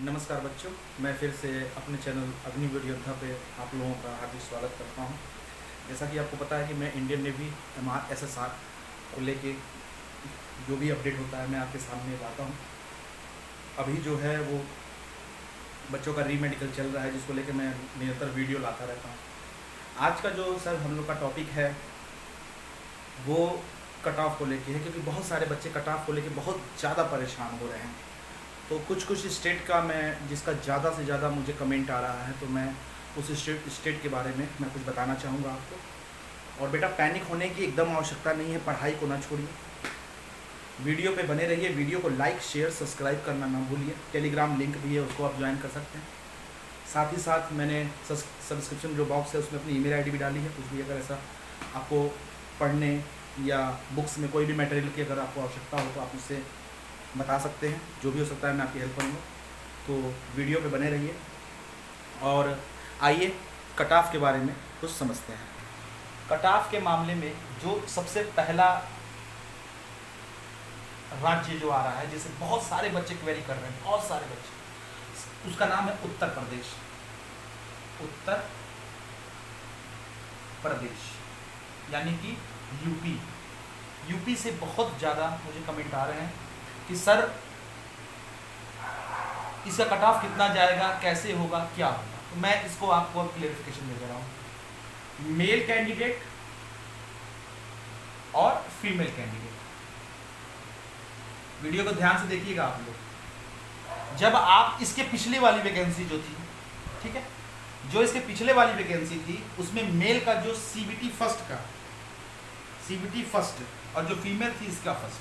नमस्कार बच्चों, मैं फिर से अपने चैनल अग्निवीर योद्धा पे आप लोगों का हार्दिक स्वागत करता हूं। जैसा कि आपको पता है कि मैं इंडियन नेवी MRSSR को लेके जो भी अपडेट होता है मैं आपके सामने लाता हूं। अभी जो है वो बच्चों का री मेडिकल चल रहा है, जिसको लेके मैं निरंतर वीडियो लाता रहता हूं। आज का जो सर हम लोग का टॉपिक है वो कट ऑफ को लेके है, क्योंकि बहुत सारे बच्चे कट ऑफ को लेके बहुत ज़्यादा परेशान हो रहे हैं। तो कुछ स्टेट का मैं जिसका ज़्यादा से ज़्यादा मुझे कमेंट आ रहा है, तो मैं उस स्टेट के बारे में मैं कुछ बताना चाहूँगा आपको। और बेटा, पैनिक होने की एकदम आवश्यकता नहीं है, पढ़ाई को ना छोड़िए, वीडियो पे बने रहिए। वीडियो को लाइक शेयर सब्सक्राइब करना ना भूलिए। टेलीग्राम लिंक भी है, उसको आप ज्वाइन कर सकते हैं। साथ ही साथ मैंने सब्सक्रिप्शन जो बॉक्स है उसमें अपनी ईमेल आईडी भी डाली है, कुछ भी अगर ऐसा आपको पढ़ने या बुक्स में कोई भी मटेरियल की अगर आपको आवश्यकता हो तो आप मुझसे बता सकते हैं। जो भी हो सकता है मैं आपकी हेल्प करूँगा। तो वीडियो पे बने रहिए और आइए कट ऑफ के बारे में कुछ समझते हैं। कट ऑफ के मामले में जो सबसे पहला राज्य जो आ रहा है, जिसे बहुत सारे बच्चे क्वेरी कर रहे हैं, बहुत सारे बच्चे, उसका नाम है उत्तर प्रदेश। उत्तर प्रदेश यानी कि यूपी। यूपी से बहुत ज़्यादा मुझे कमेंट आ रहे हैं कि सर इसका कट ऑफ कितना जाएगा, कैसे होगा, क्या होगा। तो मैं इसको आपको क्लेरिफिकेशन दे रहा हूँ। मेल कैंडिडेट और फीमेल कैंडिडेट, वीडियो को ध्यान से देखिएगा आप लोग। जब आप इसके पिछले वाली वैकेंसी जो थी, ठीक है, जो इसके पिछले वाली वैकेंसी थी उसमें मेल का जो सीबीटी फर्स्ट और जो फीमेल थी इसका फर्स्ट,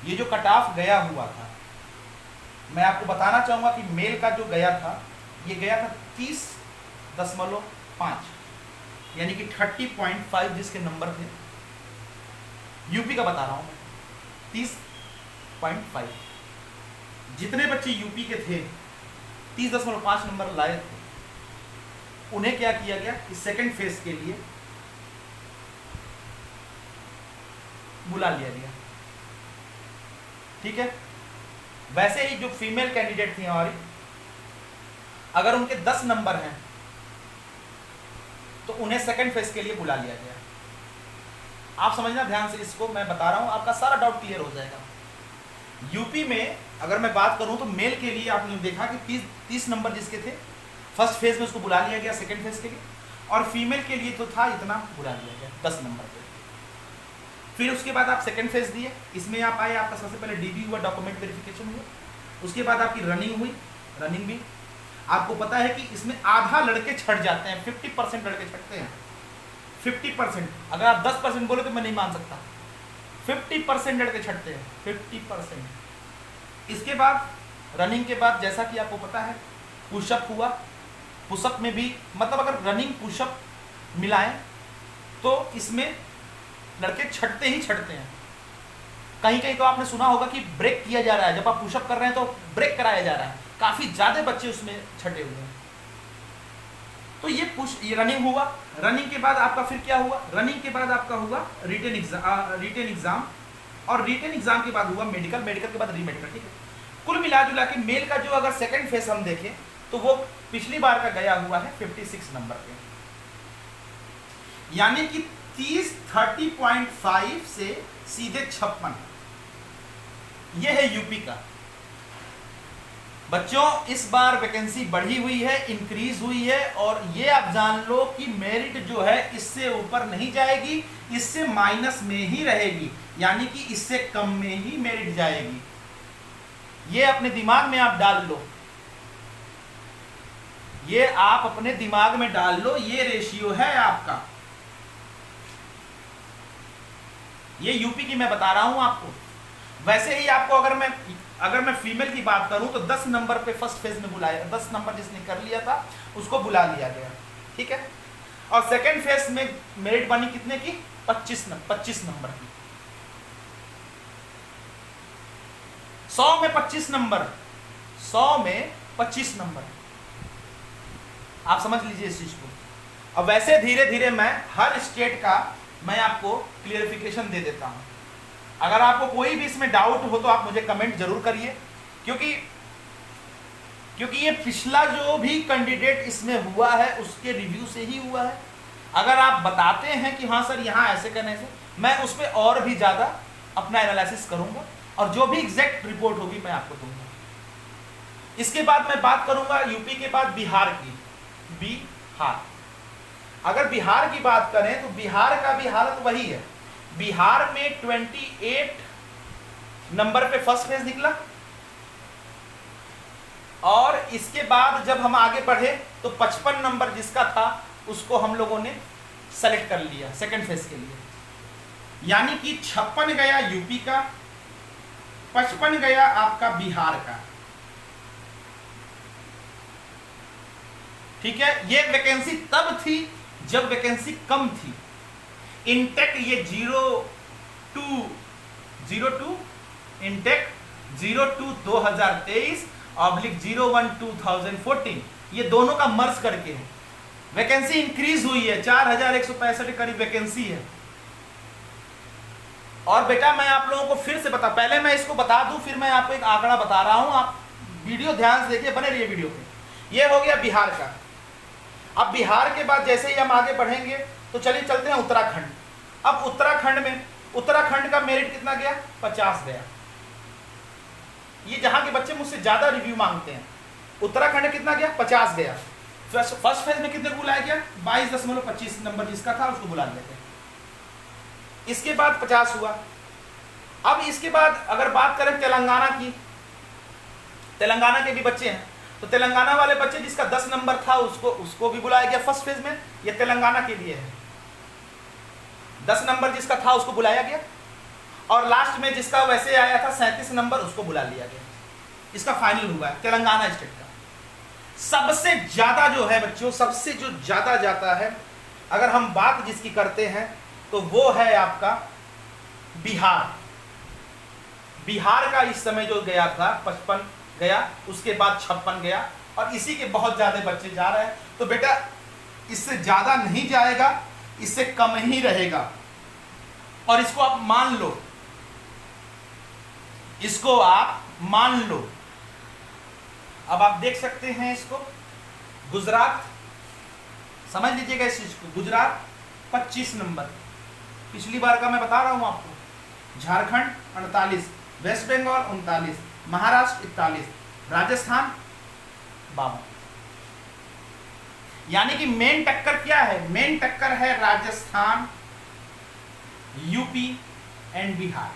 ये जो कट ऑफ गया हुआ था, मैं आपको बताना चाहूँगा कि मेल का जो गया था ये गया था 30.5, यानी कि 30.5 जिसके नंबर थे। यूपी का बता रहा हूँ मैं, 30.5। जितने बच्चे यूपी के थे 30.5 नंबर लाए थे, उन्हें क्या किया गया कि सेकंड फेज के लिए बुला लिया गया, ठीक है। वैसे ही जो फीमेल कैंडिडेट थी हमारी, अगर उनके 10 नंबर हैं तो उन्हें सेकंड फेज के लिए बुला लिया गया। आप समझना ध्यान से, इसको मैं बता रहा हूं, आपका सारा डाउट क्लियर हो जाएगा। यूपी में अगर मैं बात करूं तो मेल के लिए आपने देखा कि 30 नंबर जिसके थे फर्स्ट फेज में उसको बुला लिया गया सेकंड फेज के लिए, और फीमेल के लिए तो था इतना, बुला लिया गया 10 नंबर पे। फिर उसके बाद आप सेकंड फेज दिए, इसमें आप आए, आपका सबसे पहले डीबी हुआ, डॉक्यूमेंट वेरिफिकेशन हुआ, उसके बाद आपकी रनिंग हुई। रनिंग भी आपको पता है कि इसमें आधा लड़के छट जाते हैं, 50% लड़के छटते हैं। 50%, अगर आप 10% बोले तो मैं नहीं मान सकता, 50% लड़के छटते हैं, 50%। इसके बाद रनिंग के बाद जैसा कि आपको पता है पुशअप हुआ। पुशअप में भी मतलब अगर रनिंग पुशअप मिलाएं तो इसमें लड़के छटते ही छटते हैं। कहीं कहीं तो आपने सुना होगा कि ब्रेक किया जा रहा है, जब आप पुशअप कर रहे हैं तो ब्रेक कराया जा रहा है, काफी ज्यादा बच्चे उसमें छटे हुए हैं। तो ये रनिंग हुआ। रनिंग के बाद आपका फिर क्या हुआ, रनिंग के बाद आपका हुआ रिटन एग्जाम, और रिटन एग्जाम के बाद हुआ मेडिकल, मेडिकल के बाद री मेडिकल, ठीक है। कुल मिला जुला के मेल का जो अगर सेकंड फेज हम देखें तो वो पिछली बार का गया हुआ है 56 नंबर पे, यानी कि 30.5 से सीधे 56। यह है यूपी का। बच्चों इस बार वैकेंसी बढ़ी हुई है, इंक्रीज हुई है, और ये आप जान लो कि मेरिट जो है इससे ऊपर नहीं जाएगी, इससे माइनस में ही रहेगी, यानी कि इससे कम में ही मेरिट जाएगी। ये अपने दिमाग में आप डाल लो, ये आप अपने दिमाग में डाल लो, ये रेशियो है आपका। ये यूपी की मैं बता रहा हूं आपको। वैसे ही आपको अगर मैं फीमेल की बात करूं तो 10 नंबर पे फर्स्ट फेज में बुलाया, 10 नंबर जिसने कर लिया था उसको बुला लिया गया, ठीक है। और सेकंड फेज में मेरिट बनी कितने की, 25 नंबर की। 100 में 25 नंबर, 100 में 25 नंबर, आप समझ लीजिए इस चीज को। अब वैसे धीरे धीरे मैं हर स्टेट का मैं आपको क्लियरिफिकेशन दे देता हूं। अगर आपको कोई भी इसमें डाउट हो तो आप मुझे कमेंट जरूर करिए, क्योंकि क्योंकि ये पिछला जो भी कैंडिडेट इसमें हुआ है उसके रिव्यू से ही हुआ है। अगर आप बताते हैं कि हाँ सर यहाँ ऐसे करने से, मैं उस पर और भी ज़्यादा अपना एनालिसिस करूँगा और जो भी एग्जैक्ट रिपोर्ट होगी मैं आपको दूंगा। इसके बाद मैं बात करूँगा यूपी के बाद बिहार की। बिहार, अगर बिहार की बात करें तो बिहार का भी हालत वही है। बिहार में 28 नंबर पे फर्स्ट फेज निकला और इसके बाद जब हम आगे बढ़े तो 55 नंबर जिसका था उसको हम लोगों ने सेलेक्ट कर लिया सेकंड फेज के लिए। यानी कि 56 गया यूपी का, 55 गया आपका बिहार का। ठीक है, ये वैकेंसी तब थी जब वैकेंसी कम थी। इनटेक ये 02 इनटेक 02/2023/01/2014 ये दोनों का मर्ज करके है। वैकेंसी इंक्रीज हुई है, 4165 के करीब वैकेंसी है। और बेटा मैं आप लोगों को फिर से पहले मैं इसको बता दूं, फिर मैं आपको एक आंकड़ा बता रहा हूं, आप वीडियो ध्यान से देखिए, बने रहिए वीडियो पे। ये हो गया बिहार का। अब बिहार के बाद जैसे ही हम आगे बढ़ेंगे तो चलिए चलते हैं उत्तराखंड। अब उत्तराखंड में, उत्तराखंड का मेरिट कितना गया? 50 गया। ये जहां के बच्चे मुझसे ज्यादा रिव्यू मांगते हैं। उत्तराखंड कितना गया? 50 गया। फर्स्ट फेज में कितने को बुलाया गया? 22.25 नंबर जिसका था उसको बुला लेते हैं। इसके बाद 50 हुआ। अब इसके बाद अगर बात करें तेलंगाना की, तेलंगाना के भी बच्चे हैं, तो तेलंगाना वाले बच्चे जिसका 10 नंबर था उसको भी बुलाया गया फर्स्ट फेज में। ये तेलंगाना के लिए है। 10 नंबर जिसका था उसको बुलाया गया और लास्ट में जिसका वैसे आया था 37 नंबर उसको बुला लिया गया। इसका फाइनल हुआ है तेलंगाना स्टेट का। सबसे ज्यादा जो है बच्चों, सबसे जो ज्यादा जाता है अगर हम बात जिसकी करते हैं तो वो है आपका बिहार। बिहार का इस समय जो गया था 55 गया, उसके बाद 56 गया और इसी के बहुत ज्यादा बच्चे जा रहे हैं। तो बेटा इससे ज्यादा नहीं जाएगा, इससे कम ही रहेगा और इसको आप मान लो, इसको आप मान लो। अब आप देख सकते हैं इसको, गुजरात समझ लीजिएगा इस चीज को, गुजरात 25 नंबर पिछली बार का मैं बता रहा हूं आपको। झारखंड 48, वेस्ट बंगाल 39, महाराष्ट्र 41, राजस्थान 52। यानी कि मेन टक्कर क्या है? मेन टक्कर है राजस्थान, यूपी एंड बिहार।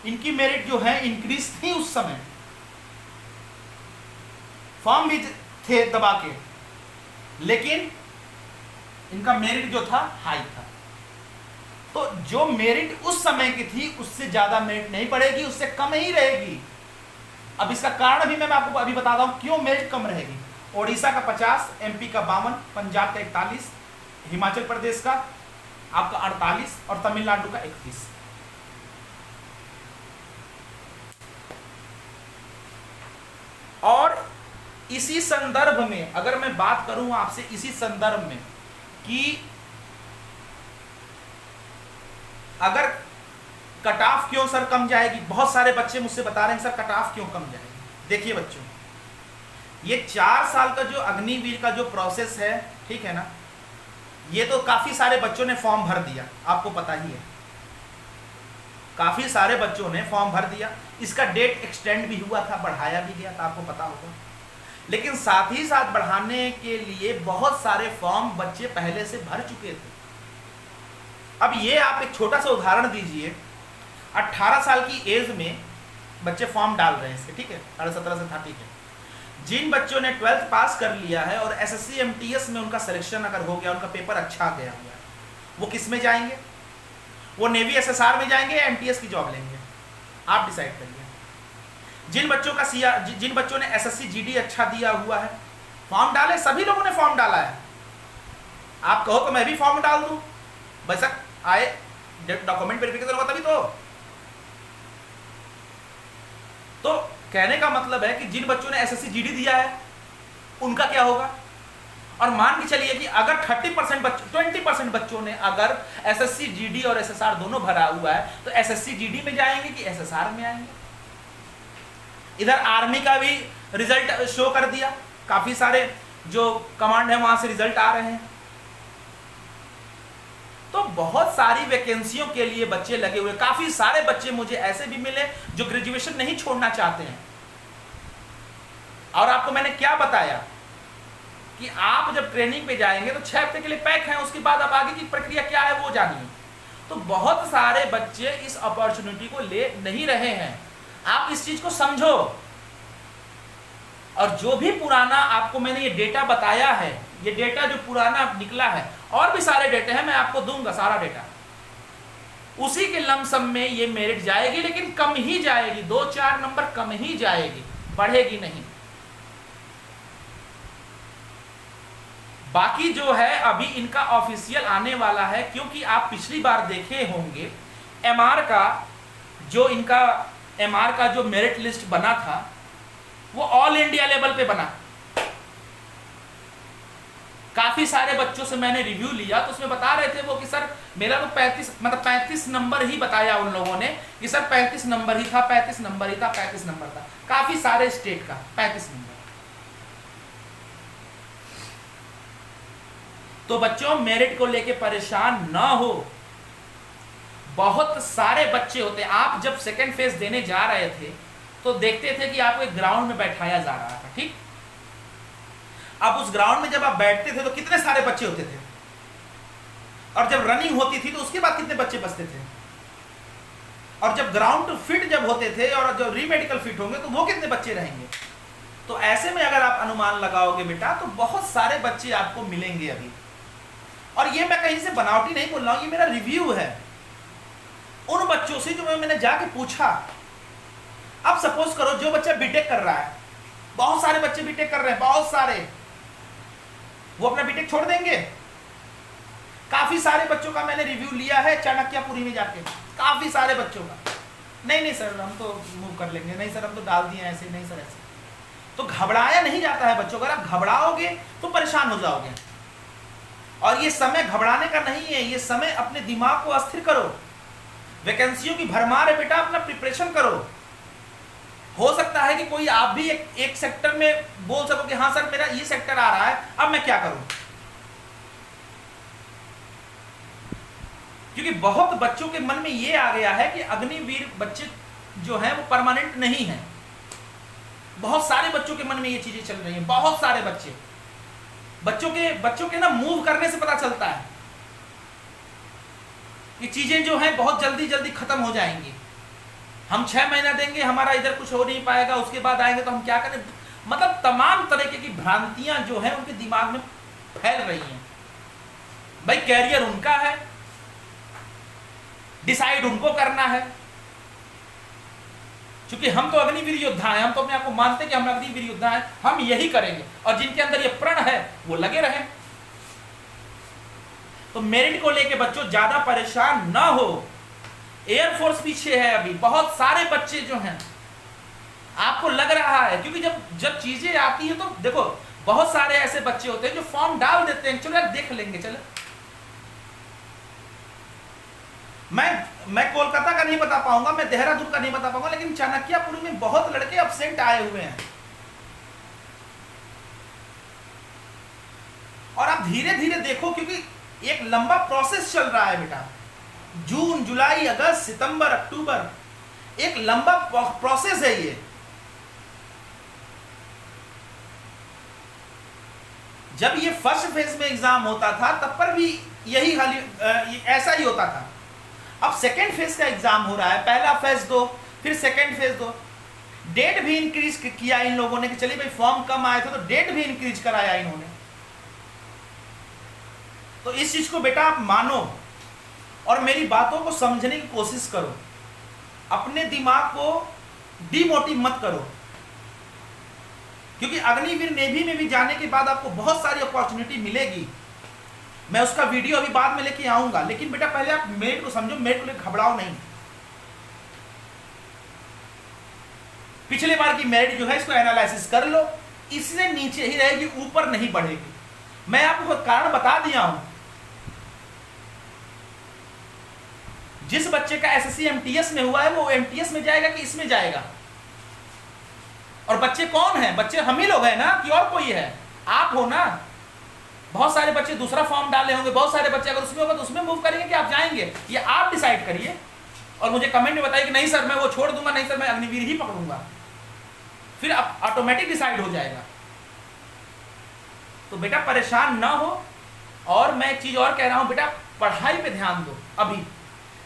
इनकी मेरिट जो है इंक्रीज थी उस समय, फॉर्म भी थे दबा के, लेकिन इनका मेरिट जो था हाई था। तो जो मेरिट उस समय की थी उससे ज्यादा मेरिट नहीं पड़ेगी, उससे कम ही रहेगी। अब इसका कारण भी मैं आपको अभी बताता हूं क्यों मेरिट कम रहेगी। ओडिशा का 50, एमपी का 52, पंजाब का 41, हिमाचल प्रदेश का आपका 48 और तमिलनाडु का 31। और इसी संदर्भ में अगर मैं बात करूं आपसे, इसी संदर्भ में कि अगर कट ऑफ क्यों सर कम जाएगी, बहुत सारे बच्चे मुझसे बता रहे हैं सर कट ऑफ क्यों कम जाएगी। देखिए बच्चों, ये 4 साल का जो अग्निवीर का जो प्रोसेस है, ठीक है ना, ये तो काफी सारे बच्चों ने फॉर्म भर दिया, आपको पता ही है, काफी सारे बच्चों ने फॉर्म भर दिया। इसका डेट एक्सटेंड भी हुआ था, बढ़ाया भी गया था, आपको पता होगा। लेकिन साथ ही साथ बढ़ाने के लिए बहुत सारे फॉर्म बच्चे पहले से भर चुके थे। अब ये आप एक छोटा सा उदाहरण दीजिए, 18 साल की एज में बच्चे फॉर्म डाल रहे हैं इसके, ठीक है, 17 से था, ठीक है। जिन बच्चों ने 12th पास कर लिया है और एसएससी एमटीएस में उनका सिलेक्शन अगर हो गया, उनका पेपर अच्छा गया हुआ है, वो किस में जाएंगे? वो नेवी एसएसआर में जाएंगे या एमटीएस की जॉब लेंगे? आप डिसाइड करिए। जिन बच्चों ने एसएससी जीडी अच्छा दिया हुआ है, फॉर्म डाले, सभी लोगों ने फॉर्म डाला है। आप कहो तो मैं भी फॉर्म डाल दूं, बेशक आए डॉक्यूमेंट वेरिफिकेशन होगा तभी तो कहने का मतलब है कि जिन बच्चों ने एसएससी जीडी दिया है उनका क्या होगा। और मान के चलिए कि अगर 20% बच्चों ने अगर एसएससी जीडी और एसएसआर दोनों भरा हुआ है तो एसएससी जीडी में जाएंगे कि एसएसआर में आएंगे? इधर आर्मी का भी रिजल्ट शो कर दिया, काफी सारे जो कमांड है वहां से रिजल्ट आ रहे हैं। तो बहुत सारी वैकेंसियों के लिए बच्चे लगे हुए, काफी सारे बच्चे मुझे ऐसे भी मिले जो ग्रेजुएशन नहीं छोड़ना चाहते हैं। और आपको मैंने क्या बताया कि आप जब ट्रेनिंग पे जाएंगे तो 6 हफ्ते के लिए पैक हैं, उसके बाद आप आगे की प्रक्रिया क्या है वो जानिए। तो बहुत सारे बच्चे इस अपॉर्चुनिटी को ले नहीं रहे हैं, आप इस चीज को समझो। और जो भी पुराना आपको मैंने ये डेटा बताया है, ये डेटा जो पुराना निकला है, और भी सारे डेटा हैं, मैं आपको दूंगा सारा डेटा, उसी के लमसम में ये मेरिट जाएगी, लेकिन कम ही जाएगी, 2-4 नंबर कम ही जाएगी, बढ़ेगी नहीं। बाकी जो है अभी इनका ऑफिशियल आने वाला है, क्योंकि आप पिछली बार देखे होंगे एमआर का जो मेरिट लिस्ट बना था वो ऑल इंडिया लेवल पे बना। काफी सारे बच्चों से मैंने रिव्यू लिया तो उसमें बता रहे थे वो कि सर मेरा तो 35 नंबर ही बताया उन लोगों ने कि सर 35 नंबर ही था, 35 नंबर ही था, 35 नंबर था, काफी सारे स्टेट का 35 नंबर। तो बच्चों मेरिट को लेके परेशान ना हो, बहुत सारे बच्चे होते। आप जब सेकेंड फेज देने जा रहे थे तो देखते थे कि आपको एक ग्राउंड में बैठाया जा रहा था, ठीक। अब उस ग्राउंड में जब आप बैठते थे तो कितने सारे बच्चे होते थे, और जब रनिंग होती थी तो उसके बाद कितने बच्चे बचते थे, और जब ग्राउंड फिट जब होते थे और जब रीमेडिकल फिट होंगे तो वो कितने बच्चे रहेंगे। तो ऐसे में अगर आप अनुमान लगाओगे बेटा तो बहुत सारे बच्चे आपको मिलेंगे अभी। और ये मैं कहीं से बनावटी नहीं बोल रहा हूं, ये मेरा रिव्यू है उन बच्चों से जो मैंने जाके पूछा। अब सपोज करो जो बच्चा बीटेक कर रहा है, बहुत सारे बच्चे बीटेक कर रहे हैं, बहुत सारे, वो अपना बीटेक छोड़ देंगे। काफी सारे बच्चों का मैंने रिव्यू लिया है चाणक्यपुरी में जाके, काफी सारे बच्चों का, नहीं सर हम तो मूव कर लेंगे, नहीं सर हम तो डाल दिए ऐसे, नहीं सर ऐसे। तो घबराया नहीं जाता है बच्चों, अगर आप घबराओगे तो परेशान हो जाओगे। और ये समय घबराने का नहीं है, ये समय अपने दिमाग को अस्थिर करो, वैकेंसियों की भरमार है बेटा, अपना प्रिपरेशन करो। हो सकता है कि कोई आप भी एक सेक्टर में बोल सको कि हाँ सर मेरा ये सेक्टर आ रहा है, अब मैं क्या करूं। क्योंकि बहुत बच्चों के मन में ये आ गया है कि अग्निवीर बच्चे जो हैं वो परमानेंट नहीं है। बहुत सारे बच्चों के मन में ये चीजें चल रही हैं, बहुत सारे बच्चों के ना मूव करने से पता चलता है कि चीजें जो हैं बहुत जल्दी खत्म हो जाएंगी। हम 6 महीना देंगे, हमारा इधर कुछ हो नहीं पाएगा, उसके बाद आएंगे तो हम क्या करें। मतलब तमाम तरीके की भ्रांतियां जो हैं उनके दिमाग में फैल रही हैं। भाई कैरियर उनका है, डिसाइड उनको करना है। क्योंकि हम तो अग्निवीर योद्धा हैं, हम तो अपने आप को मानते हैं कि हम अग्निवीर योद्धा हैं, हम यही करेंगे। और जिनके अंदर ये प्रण है वो लगे रहें। तो मेरिट को लेके बच्चों ज्यादा परेशान ना हो। एयरफोर्स पीछे है अभी, बहुत सारे बच्चे जो हैं, आपको लग रहा है क्योंकि जब चीजें आती हैं तो देखो बहुत सारे ऐसे बच्चे होते हैं जो फॉर्म डाल देते हैं, चलो यार देख लेंगे, चलो। मैं कोलकाता का नहीं बता पाऊंगा, मैं देहरादून का नहीं बता पाऊंगा, लेकिन चाणक्यपुरी में बहुत लड़के एब्सेंट आए हुए हैं। और आप धीरे धीरे देखो, क्योंकि एक लंबा प्रोसेस चल रहा है बेटा। जून, जुलाई, अगस्त, सितंबर, अक्टूबर, एक लंबा प्रोसेस है ये। जब ये फर्स्ट फेज में एग्जाम होता था तब पर भी यही ऐसा ही होता था। अब सेकेंड फेज का एग्जाम हो रहा है, पहला फेज दो, फिर सेकेंड फेज दो। डेट भी इंक्रीज किया इन लोगों ने कि चलिए भाई फॉर्म कम आए थे तो डेट भी इंक्रीज कराया इन्होंने। तो इस चीज को बेटा आप मानो और मेरी बातों को समझने की कोशिश करो, अपने दिमाग को डिमोटिव मत करो। क्योंकि अग्निवीर नेवी में भी जाने के बाद आपको बहुत सारी अपॉर्चुनिटी मिलेगी। मैं उसका वीडियो अभी बाद में लेके आऊंगा, लेकिन बेटा पहले आप मेरिट को समझो, मेरिट को लेकर घबराओ नहीं। पिछले बार की मेरिट जो है इसको एनालिसिस कर लो, इससे नीचे ही रहेगी, ऊपर नहीं बढ़ेगी। मैं आपको कारण बता दिया हूं। जिस बच्चे का एसएससी एमटीएस में हुआ है वो एमटीएस में जाएगा कि इसमें जाएगा। और बच्चे कौन हैं? बच्चे हम ही लोग हैं ना, कि और कोई है? आप हो ना। बहुत सारे बच्चे दूसरा फॉर्म डाले होंगे, बहुत सारे बच्चे अगर उसमें होगा तो उसमें मूव करेंगे कि आप जाएंगे, ये आप डिसाइड करिए और मुझे कमेंट में बताइए कि नहीं सर मैं वो छोड़ दूंगा, नहीं सर मैं अग्निवीर ही पकड़ूंगा, फिर ऑटोमेटिक डिसाइड हो जाएगा। तो बेटा परेशान ना हो। और मैं एक चीज और कह रहा हूं, बेटा पढ़ाई पे ध्यान दो, अभी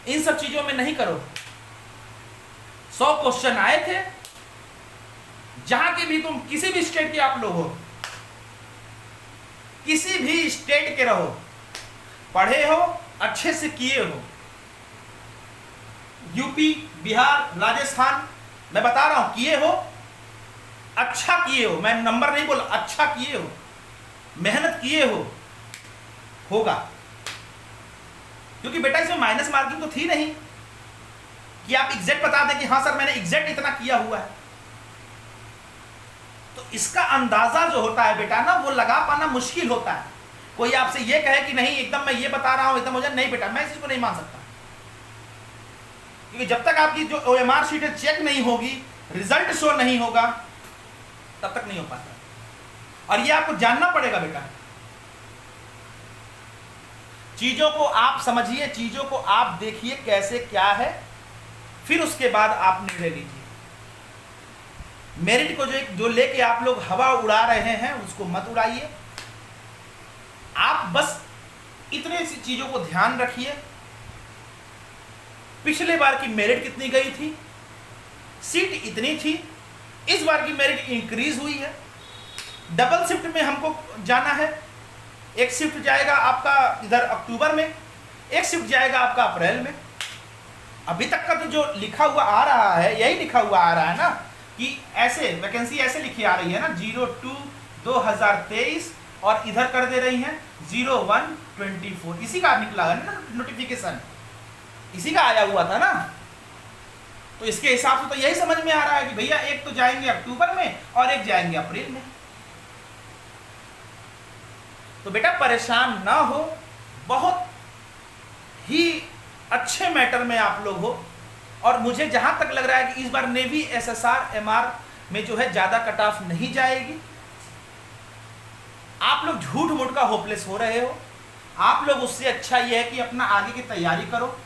इन सब चीजों में नहीं करो। 100 क्वेश्चन आए थे, जहां के भी तुम किसी भी स्टेट के आप लोग हो, किसी भी स्टेट के रहो, पढ़े हो, अच्छे से किए हो, यूपी, बिहार, राजस्थान, मैं बता रहा हूं किए हो, अच्छा किए हो, मैं नंबर नहीं बोला, अच्छा किए हो, मेहनत किए हो, होगा। क्योंकि बेटा इसमें माइनस मार्किंग तो थी नहीं कि आप एग्जैक्ट बता दें कि हाँ सर मैंने एग्जैक्ट इतना किया हुआ है। तो इसका अंदाजा जो होता है बेटा ना, वो लगा पाना मुश्किल होता है। कोई आपसे ये कहे कि नहीं एकदम मैं ये बता रहा हूं एकदम मुझे, नहीं बेटा मैं इस चीज को नहीं मान सकता, क्योंकि जब तक आपकी जो OMR शीट है चेक नहीं होगी, रिजल्ट शो नहीं होगा, तब तक नहीं हो पाता। और ये आपको जानना पड़ेगा बेटा, चीजों को आप समझिए, चीजों को आप देखिए कैसे क्या है, फिर उसके बाद आप निर्णय लीजिए। मेरिट को जो लेके आप लोग हवा उड़ा रहे हैं उसको मत उड़ाइए। आप बस इतने सी चीजों को ध्यान रखिए, पिछले बार की मेरिट कितनी गई थी, सीट इतनी थी, इस बार की मेरिट इंक्रीज हुई है, डबल शिफ्ट में हमको जाना है, एक शिफ्ट जाएगा आपका इधर अक्टूबर में, एक शिफ्ट जाएगा आपका अप्रैल में। अभी तक का तो जो लिखा हुआ आ रहा है, यही लिखा हुआ आ रहा है ना कि ऐसे वैकेंसी ऐसे लिखी आ रही है ना 02/2023 और इधर कर दे रही हैं 01/24, इसी का निकला है ना नोटिफिकेशन, इसी का आया हुआ था ना। तो इसके हिसाब से तो यही समझ में आ रहा है कि भैया एक तो जाएंगे अक्टूबर में और एक जाएंगे अप्रैल में। तो बेटा परेशान ना हो, बहुत ही अच्छे मैटर में आप लोग हो। और मुझे जहां तक लग रहा है कि इस बार नेवी SSR MR में जो है ज्यादा कट ऑफ नहीं जाएगी। आप लोग झूठ मूठ का होपलेस हो रहे हो, आप लोग उससे अच्छा यह है कि अपना आगे की तैयारी करो,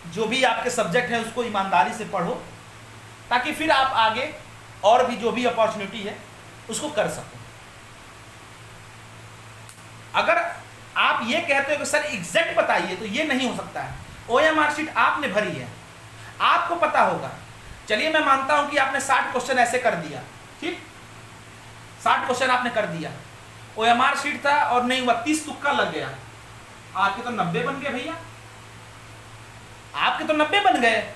जो भी आपके सब्जेक्ट है उसको ईमानदारी से पढ़ो, ताकि फिर आप आगे और भी जो भी अपॉर्चुनिटी है उसको कर सको। अगर आप ये कहते हो कि सर एग्जैक्ट बताइए, तो ये नहीं हो सकता है। OMR शीट आपने भरी है, आपको पता होगा। चलिए मैं मानता हूं कि आपने 60 क्वेश्चन ऐसे कर दिया, ठीक, 60 क्वेश्चन आपने कर दिया, OMR शीट था और नहीं हुआ, 30 तुक्का लग गया, आपके तो 90 बन गए भैया, आपके तो 90 बन गए।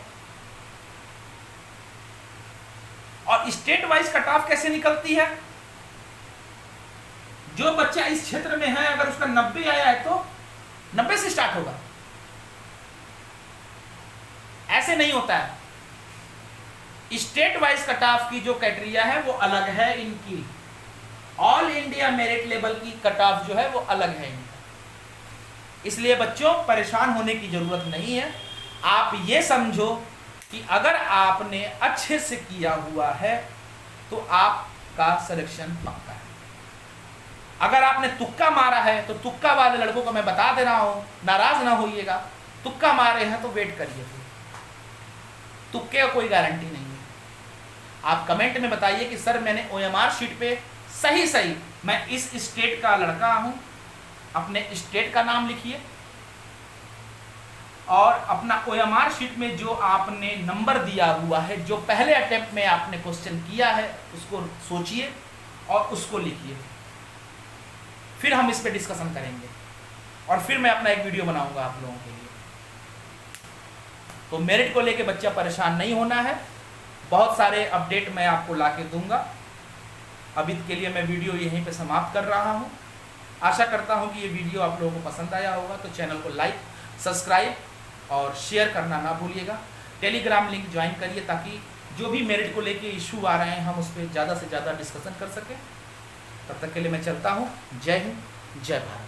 और स्टेट वाइज कट ऑफ कैसे निकलती है? जो बच्चा इस क्षेत्र में है अगर उसका 90 आया है तो 90 से स्टार्ट होगा, ऐसे नहीं होता है। स्टेट वाइज कट ऑफ की जो क्राइटेरिया है वो अलग है इनकी, ऑल इंडिया मेरिट लेवल की कट ऑफ जो है वो अलग है इनका। इसलिए बच्चों परेशान होने की जरूरत नहीं है। आप ये समझो कि अगर आपने अच्छे से किया हुआ है तो आपका सिलेक्शन पक्का है। अगर आपने तुक्का मारा है तो तुक्का वाले लड़कों को मैं बता दे रहा हूं, नाराज ना होइएगा, तुक्का मारे हैं तो वेट करिए, तुक्के का कोई गारंटी नहीं है। आप कमेंट में बताइए कि सर मैंने OMR शीट पे सही मैं इस स्टेट का लड़का हूं, अपने स्टेट का नाम लिखिए और अपना OMR शीट में जो आपने नंबर दिया हुआ है, जो पहले अटेम्प्ट में आपने क्वेश्चन किया है उसको सोचिए और उसको लिखिए। फिर हम इस पे डिस्कशन करेंगे और फिर मैं अपना एक वीडियो बनाऊंगा आप लोगों के लिए। तो मेरिट को लेके बच्चा परेशान नहीं होना है, बहुत सारे अपडेट मैं आपको लाके दूंगा। अभी के लिए मैं वीडियो यहीं पे समाप्त कर रहा हूं। आशा करता हूं कि ये वीडियो आप लोगों को पसंद आया होगा, तो चैनल को लाइक, सब्सक्राइब और शेयर करना ना भूलिएगा। टेलीग्राम लिंक ज्वाइन करिए ताकि जो भी मेरिट को लेके इशू आ रहे हैं हम उस पर ज़्यादा से ज़्यादा डिस्कशन कर सकें। तब तक के लिए मैं चलता हूँ। जय हिंद, जय भारत।